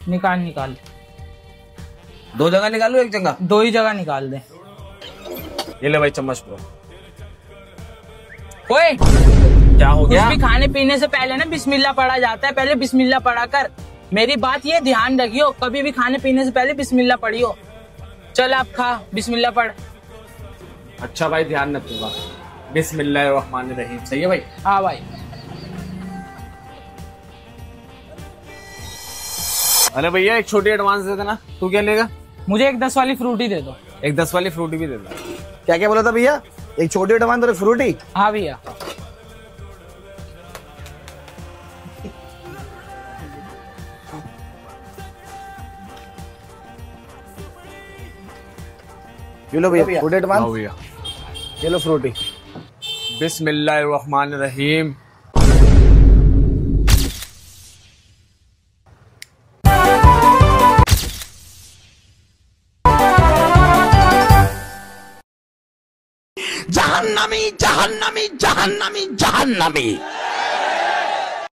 निकाल निकाल। 2 जगह निकालू, 1 जगह? 2 ही जगह निकाल दे। ये ले भाई चम्मच प्रो। ओए क्या हो गया? कुछ भी खाने पीने से पहले ना बिस्मिल्लाह पढ़ा जाता है, पहले बिस्मिल्लाह पढ़ा कर। मेरी बात ये ध्यान रखियो, कभी भी खाने पीने से पहले बिस्मिल्लाह पढ़ियो। चल आप खा, बिस्मिल्लाह पढ़। अच्छा भाई, ध्यान रखूंगा। बिस्मिल्लाहिर्रहमानिर्रहीम। सही है भाई? हाँ भाई। अरे भैया, एक छोटी एडवांस दे देना। तू क्या लेगा? मुझे एक 10 वाली फ्रूटी दे दो। एक 10 वाली फ्रूटी भी दे दो। क्या क्या बोला था भैया? एक छोटी टमाटर और एक फ्रूटी? हाँ भैया। ये लो भैया छोटे टमाटर, भैया ये लो फ्रूटी। बिस्मिल्लाहिर्रहमानिर्रहीम। जहन्नमी जहन्नमी जहन्नमी जहन्नमी।